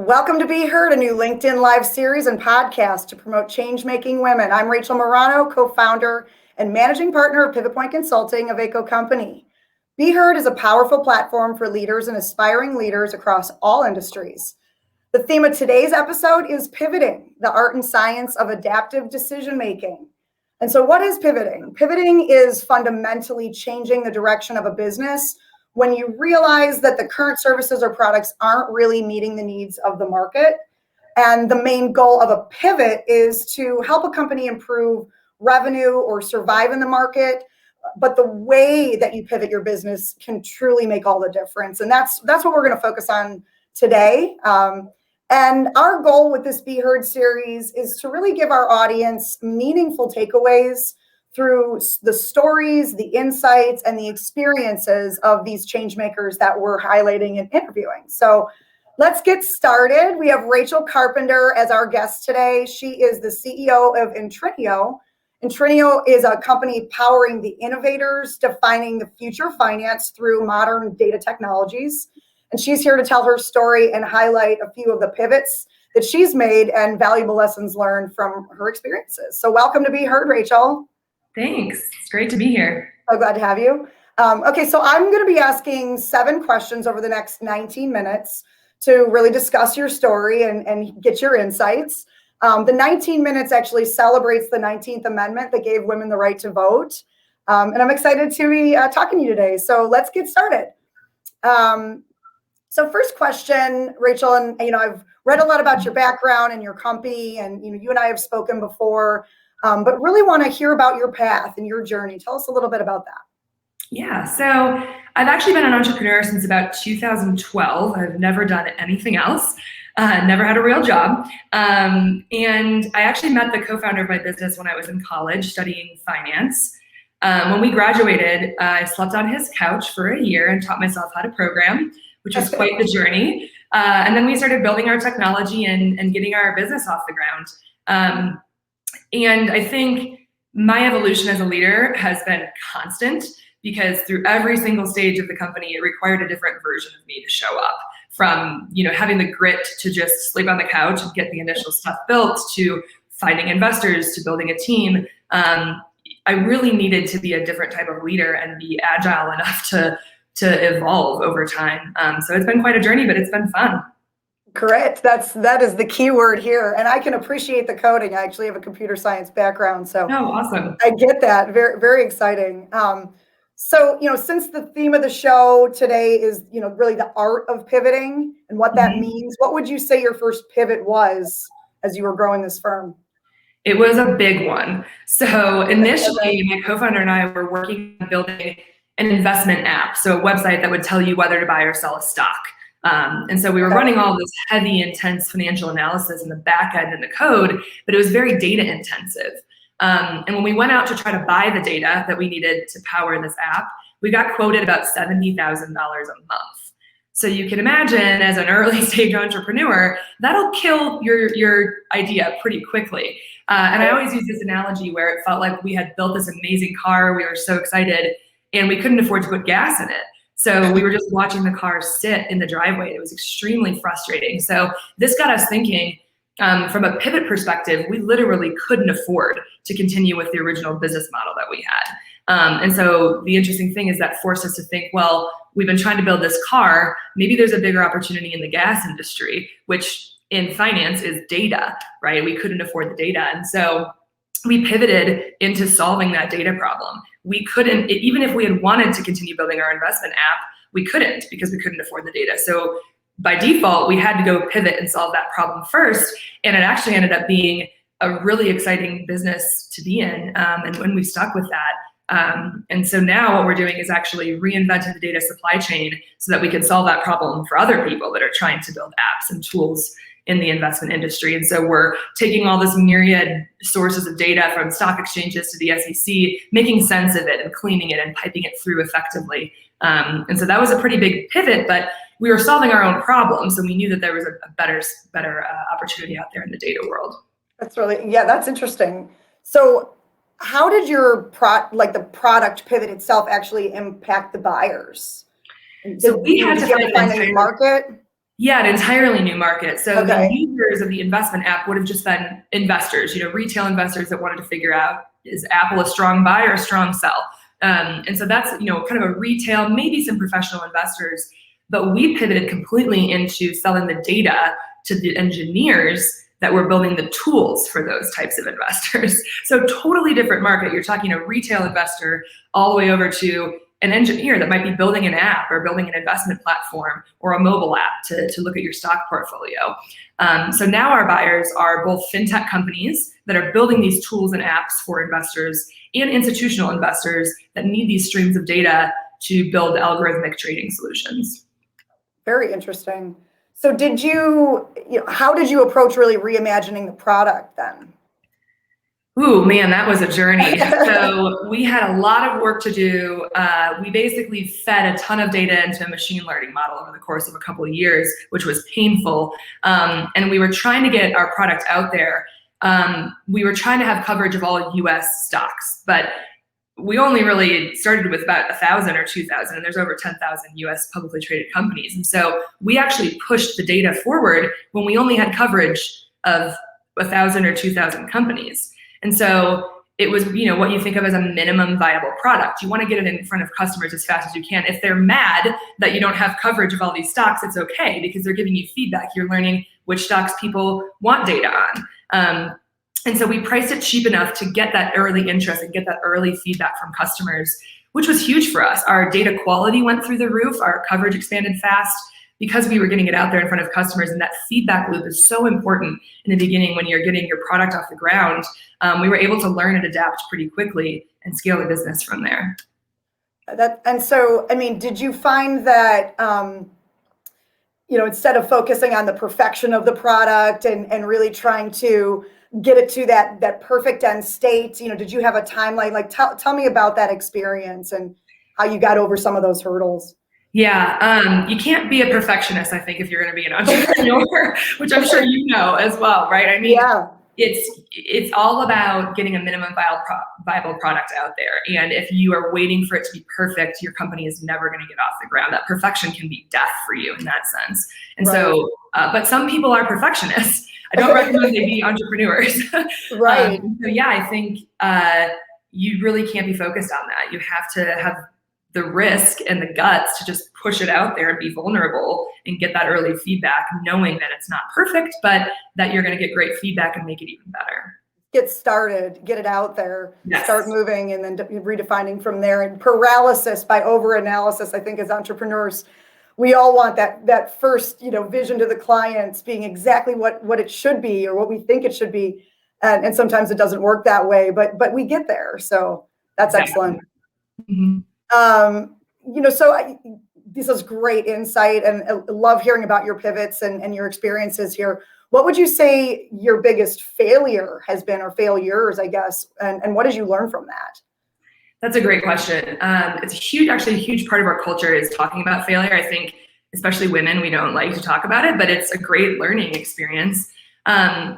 Welcome to Be Heard, a new LinkedIn Live series and podcast to promote change-making women. I'm Rachel Marano, co-founder and managing partner of Pivot Point Consulting, a Vaco company. Be Heard is a powerful platform for leaders and aspiring leaders across all industries. The theme of today's episode is pivoting, the art and science of adaptive decision-making. And so what is pivoting? Pivoting is fundamentally changing the direction of a business when you realize that the current services or products aren't really meeting the needs of the market. And the main goal of a pivot is to help a company improve revenue or survive in the market. But the way that you pivot your business can truly make all the difference. And that's what we're going to focus on today. And our goal with this Be Heard series is to really give our audience meaningful takeaways through the stories, the insights, and the experiences of these change makers that we're highlighting and interviewing. So let's get started. We have Rachel Carpenter as our guest today. She is the CEO of INTRINIO. INTRINIO is a company powering the innovators, defining the future of finance through modern data technologies. And she's here to tell her story and highlight a few of the pivots that she's made and valuable lessons learned from her experiences. So welcome to Be Heard, Rachel. Thanks. It's great to be here. So glad to have you. Okay, so I'm going to be asking 7 questions over the next 19 minutes to really discuss your story and get your insights. The 19 minutes actually celebrates the 19th Amendment that gave women the right to vote. And I'm excited to be talking to you today. So let's get started. So first question, Rachel, and I've read a lot about your background and your company, and you and I have spoken before. But really want to hear about your path and your journey. Tell us a little bit about that. Yeah, so I've actually been an entrepreneur since about 2012. I've never done anything else, never had a real job. And I actually met the co-founder of my business when I was in college studying finance. When we graduated, I slept on his couch for a year and taught myself how to program, which was quite the journey. And then we started building our technology and getting our business off the ground. And I think my evolution as a leader has been constant because through every single stage of the company, it required a different version of me to show up, from having the grit to just sleep on the couch and get the initial stuff built, to finding investors, to building a team. I really needed to be a different type of leader and be agile enough to evolve over time. So it's been quite a journey, but it's been fun. Correct. That is the key word here. And I can appreciate the coding. I actually have a computer science background. So awesome. I get that. Very, very exciting. So, since the theme of the show today is, really the art of pivoting and what that means, what would you say your first pivot was as you were growing this firm? It was a big one. So initially, my co-founder and I were working on building an investment app. So a website that would tell you whether to buy or sell a stock. And so we were running all this heavy, intense financial analysis in the back end and the code, but it was very data intensive. And when we went out to try to buy the data that we needed to power this app, we got quoted about $70,000 a month. So you can imagine, as an early stage entrepreneur, that'll kill your idea pretty quickly. And I always use this analogy where it felt like we had built this amazing car, we were so excited, and we couldn't afford to put gas in it. So we were just watching the car sit in the driveway. It was extremely frustrating. So this got us thinking, from a pivot perspective, we literally couldn't afford to continue with the original business model that we had. And so the interesting thing is that forced us to think, well, we've been trying to build this car. Maybe there's a bigger opportunity in the gas industry, which in finance is data, right? We couldn't afford the data. And so we pivoted into solving that data problem. We couldn't, even if we had wanted to continue building our investment app, we couldn't because we couldn't afford the data. So by default, we had to go pivot and solve that problem first. And it actually ended up being a really exciting business to be in. And when we stuck with that. And so now what we're doing is actually reinventing the data supply chain so that we can solve that problem for other people that are trying to build apps and tools in the investment industry. And so we're taking all this myriad sources of data from stock exchanges to the SEC, making sense of it and cleaning it and piping it through effectively. And so that was a pretty big pivot, but we were solving our own problems. So we knew that there was a better opportunity out there in the data world. That's interesting. So how did your the product pivot itself actually impact the buyers? So we had to find a new market. Yeah, an entirely new market. So Okay. the users of the investment app would have just been investors, retail investors that wanted to figure out, is Apple a strong buy or a strong sell? And so that's, kind of a retail, maybe some professional investors, but we pivoted completely into selling the data to the engineers that were building the tools for those types of investors. So totally different market. You're talking a retail investor all the way over to an engineer that might be building an app or building an investment platform or a mobile app to look at your stock portfolio. So now our buyers are both fintech companies that are building these tools and apps for investors and institutional investors that need these streams of data to build algorithmic trading solutions. Very interesting. So how did you approach really reimagining the product then? Ooh, man, that was a journey. So we had a lot of work to do. We basically fed a ton of data into a machine learning model over the course of a couple of years, which was painful. And we were trying to get our product out there. We were trying to have coverage of all US stocks, but we only really started with about 1,000 or 2,000, and there's over 10,000 US publicly traded companies. And so we actually pushed the data forward when we only had coverage of 1,000 or 2,000 companies. And so it was, what you think of as a minimum viable product. You want to get it in front of customers as fast as you can. If they're mad that you don't have coverage of all these stocks, it's okay because they're giving you feedback. You're learning which stocks people want data on. And so we priced it cheap enough to get that early interest and get that early feedback from customers, which was huge for us. Our data quality went through the roof. Our coverage expanded fast because we were getting it out there in front of customers. And that feedback loop is so important in the beginning when you're getting your product off the ground. We were able to learn and adapt pretty quickly and scale the business from there. Did you find that, instead of focusing on the perfection of the product and really trying to get it to that perfect end state, did you have a timeline? Like, tell me about that experience and how you got over some of those hurdles. Yeah, you can't be a perfectionist, I think, if you're going to be an entrepreneur, which I'm sure you know as well, right? I mean, yeah. It's all about getting a minimum viable product out there. And if you are waiting for it to be perfect, your company is never going to get off the ground. That perfection can be death for you in that sense. And right. So, but some people are perfectionists. I don't recommend they be entrepreneurs. Right. So yeah, I think you really can't be focused on that. You have to have the risk and the guts to just push it out there and be vulnerable and get that early feedback, knowing that it's not perfect, but that you're going to get great feedback and make it even better. Get started, get it out there, yes. Start moving, and then redefining from there. And paralysis by overanalysis, I think as entrepreneurs, we all want that first, vision to the clients being exactly what it should be or what we think it should be. And sometimes it doesn't work that way, but we get there. So that's excellent. Mm-hmm. This is great insight, and I love hearing about your pivots and your experiences here. What would you say your biggest failure has been, or failures, I guess, and what did you learn from that? That's a great question. It's a huge part of our culture is talking about failure. I think, especially women, we don't like to talk about it, but it's a great learning experience.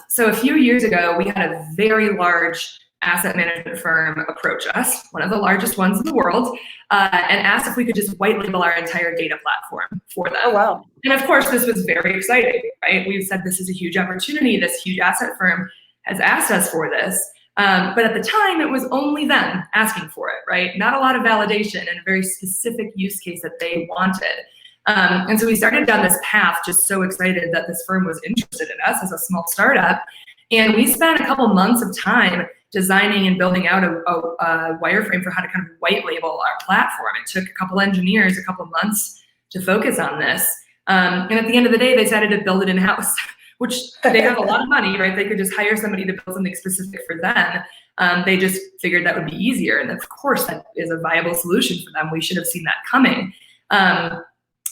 So a few years ago, we had a very large asset management firm approach us, one of the largest ones in the world, and asked if we could just white label our entire data platform for them. Oh, wow. And of course, this was very exciting, right? We've said this is a huge opportunity. This huge asset firm has asked us for this. But at the time, it was only them asking for it, right? Not a lot of validation and a very specific use case that they wanted. And so we started down this path, just so excited that this firm was interested in us as a small startup. And we spent a couple months of time designing and building out a wireframe for how to kind of white label our platform. It took a couple engineers a couple months to focus on this. And at the end of the day, they decided to build it in-house, which they have a lot of money, right? They could just hire somebody to build something specific for them. They just figured that would be easier. And of course, that is a viable solution for them. We should have seen that coming.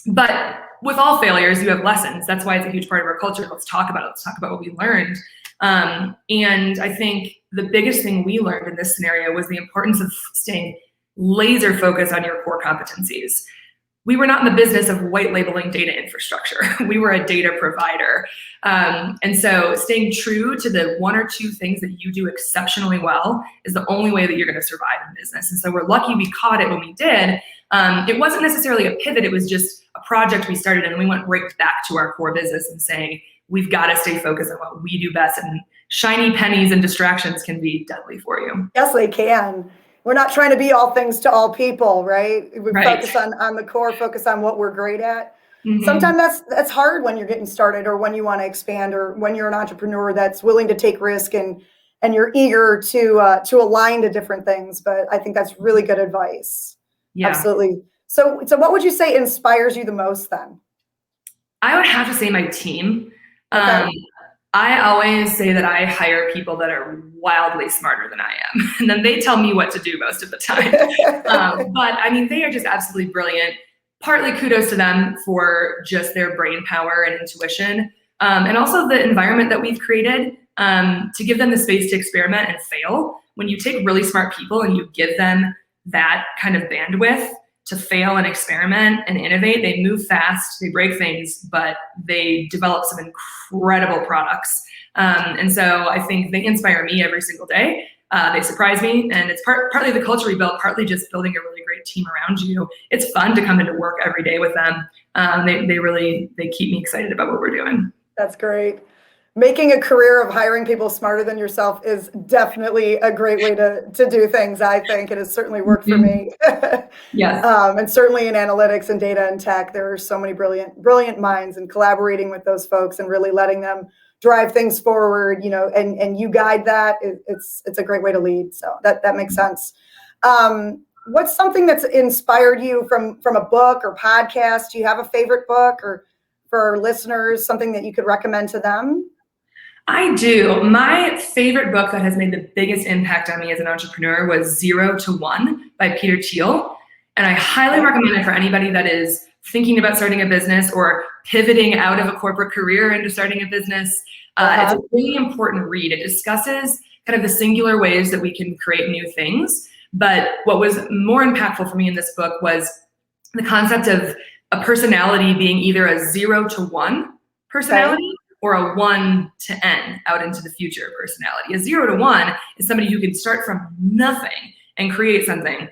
But with all failures, you have lessons. That's why it's a huge part of our culture. Let's talk about it. Let's talk about what we learned. And I think the biggest thing we learned in this scenario was the importance of staying laser focused on your core competencies. We were not in the business of white labeling data infrastructure. We were a data provider. And so staying true to the one or two things that you do exceptionally well is the only way that you're going to survive in business. And so we're lucky we caught it when we did. It wasn't necessarily a pivot. It was just a project we started and we went right back to our core business and saying, we've got to stay focused on what we do best, and shiny pennies and distractions can be deadly for you. Yes, they can. We're not trying to be all things to all people, right? We focus on the core, focus on what we're great at. Mm-hmm. Sometimes that's hard when you're getting started, or when you want to expand, or when you're an entrepreneur that's willing to take risk and you're eager to align to different things. But I think that's really good advice. Yeah. Absolutely. So what would you say inspires you the most then? I would have to say my team. Okay. I always say that I hire people that are wildly smarter than I am, and then they tell me what to do most of the time. But I mean, they are just absolutely brilliant. Partly kudos to them for just their brain power and intuition, and also the environment that we've created to give them the space to experiment and fail. When you take really smart people and you give them that kind of bandwidth to fail and experiment and innovate, they move fast, they break things, but they develop some incredible products. And so I think they inspire me every single day. They surprise me, and it's partly the culture we built, partly just building a really great team around you. It's fun to come into work every day with them. They keep me excited about what we're doing. That's great. Making a career of hiring people smarter than yourself is definitely a great way to do things, I think. It has certainly worked for me. Yes. And certainly in analytics and data and tech, there are so many brilliant minds, and collaborating with those folks and really letting them drive things forward, and you guide that. It's a great way to lead. So that makes sense. What's something that's inspired you from a book or podcast? Do you have a favorite book, or for our listeners, something that you could recommend to them? I do. My favorite book that has made the biggest impact on me as an entrepreneur was 0 to 1 by Peter Thiel. And I highly recommend it for anybody that is thinking about starting a business or pivoting out of a corporate career into starting a business. It's a really important read. It discusses kind of the singular ways that we can create new things. But what was more impactful for me in this book was the concept of a personality being either a 0 to 1 personality, or a 1 to N, out into the future personality. A 0 to 1 is somebody who can start from nothing and create something,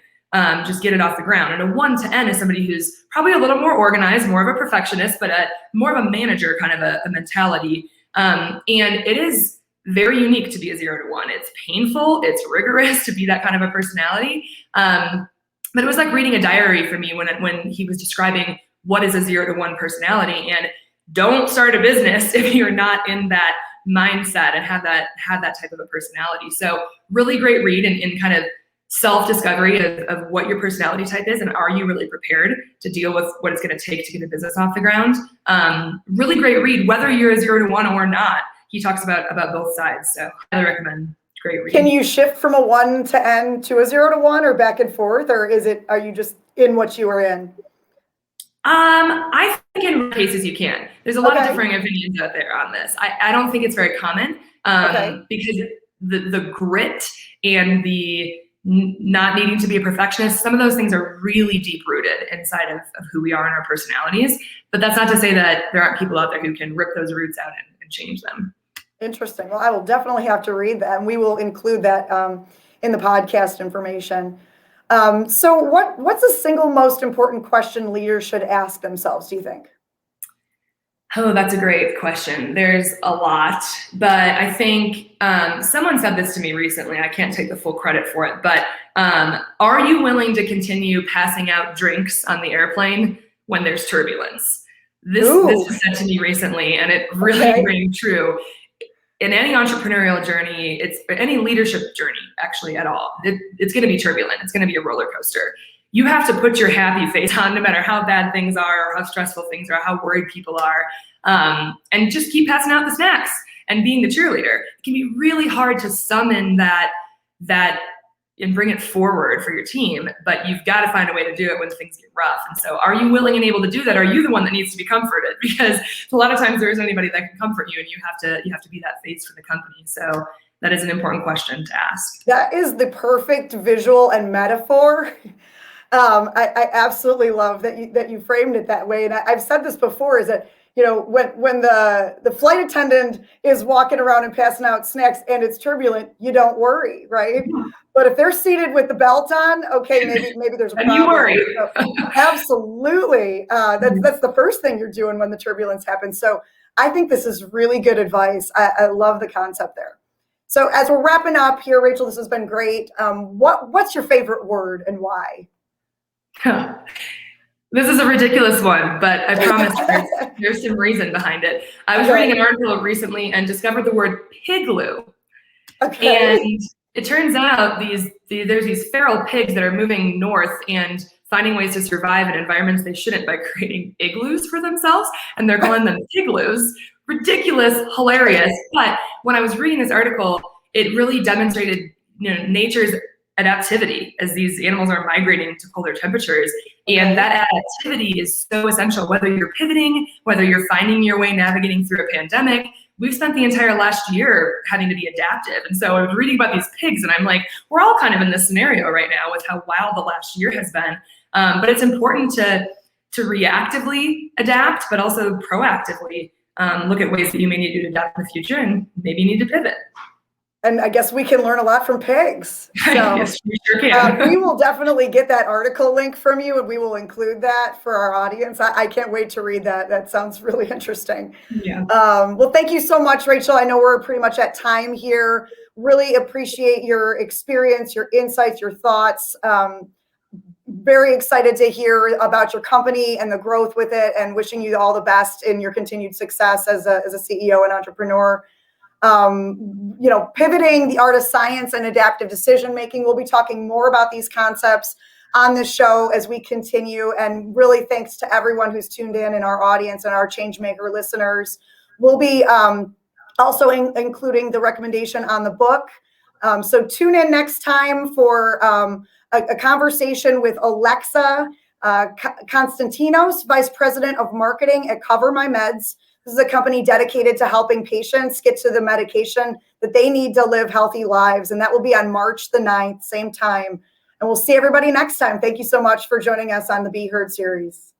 just get it off the ground. And a 1 to N is somebody who's probably a little more organized, more of a perfectionist, but more of a manager kind of a mentality. And it is very unique to be a 0 to 1. It's painful, it's rigorous to be that kind of a personality. But it was like reading a diary for me when he was describing what is a 0 to 1 personality. And don't start a business if you're not in that mindset and have that type of a personality. So really great read in kind of self-discovery of what your personality type is, and are you really prepared to deal with what it's going to take to get a business off the ground. Really great read, whether you're a 0 to 1 or not. He talks about both sides, so I recommend. Great read. Can you shift from a 1 to N to a 0 to 1, or back and forth, or are you just in what you are in? I think in cases you can. There's a lot of differing opinions out there on this. I don't think it's very common because the grit and the not needing to be a perfectionist, some of those things are really deep rooted inside of who we are and our personalities. But that's not to say that there aren't people out there who can rip those roots out and change them. Interesting. Well, I will definitely have to read that, and we will include that in the podcast information. So what's the single most important question leaders should ask themselves, do you think? Oh, that's a great question. There's a lot, but I think someone said this to me recently. I can't take the full credit for it, but are you willing to continue passing out drinks on the airplane when there's turbulence? This was said to me recently, and it really rang true. In any entrepreneurial journey, it's any leadership journey actually at all, it's going to be turbulent. It's going to be a roller coaster. You have to put your happy face on no matter how bad things are, or how stressful things are, how worried people are, and just keep passing out the snacks and being the cheerleader. It can be really hard to summon that and bring it forward for your team, but you've got to find a way to do it when things get rough. And so are you willing and able to do that? Are you the one that needs to be comforted? Because a lot of times there isn't anybody that can comfort you, and you have to be that face for the company. So that is an important question to ask. That is the perfect visual and metaphor. I absolutely love that you framed it that way. And I've said this before, is that when the flight attendant is walking around and passing out snacks and it's turbulent, you don't worry, right? But if they're seated with the belt on, okay, maybe there's a problem. And you worry. So, absolutely. That's the first thing you're doing when the turbulence happens. So I think this is really good advice. I love the concept there. So as we're wrapping up here, Rachel, this has been great. What's your favorite word and why? This is a ridiculous one, but I promise there's some reason behind it. I was reading an article recently and discovered the word pigloo. Okay. And it turns out there's these feral pigs that are moving north and finding ways to survive in environments they shouldn't by creating igloos for themselves, and they're calling them pigloos. Ridiculous, hilarious. But when I was reading this article, it really demonstrated nature's adaptivity as these animals are migrating to colder temperatures. And that adaptivity is so essential, whether you're pivoting, whether you're finding your way navigating through a pandemic. We've spent the entire last year having to be adaptive. And so I was reading about these pigs and I'm like, we're all kind of in this scenario right now with how wild the last year has been. But it's important to reactively adapt, but also proactively look at ways that you may need to adapt in the future and maybe you need to pivot. And I guess we can learn a lot from pigs. So, yes, we sure can. We will definitely get that article link from you and we will include that for our audience. I can't wait to read that. That sounds really interesting. Yeah. Well, thank you so much, Rachel. I know we're pretty much at time here. Really appreciate your experience, your insights, your thoughts. Very excited to hear about your company and the growth with it and wishing you all the best in your continued success as a CEO and entrepreneur. Pivoting, the art of science and adaptive decision making. We'll be talking more about these concepts on this show as we continue. And really thanks to everyone who's tuned in our audience and our Changemaker listeners. We'll be also including the recommendation on the book. So tune in next time for a conversation with Alexa Konstantinos, Vice President of Marketing at Cover My Meds. This is a company dedicated to helping patients get to the medication that they need to live healthy lives. And that will be on March the 9th, same time. And we'll see everybody next time. Thank you so much for joining us on the Be Heard series.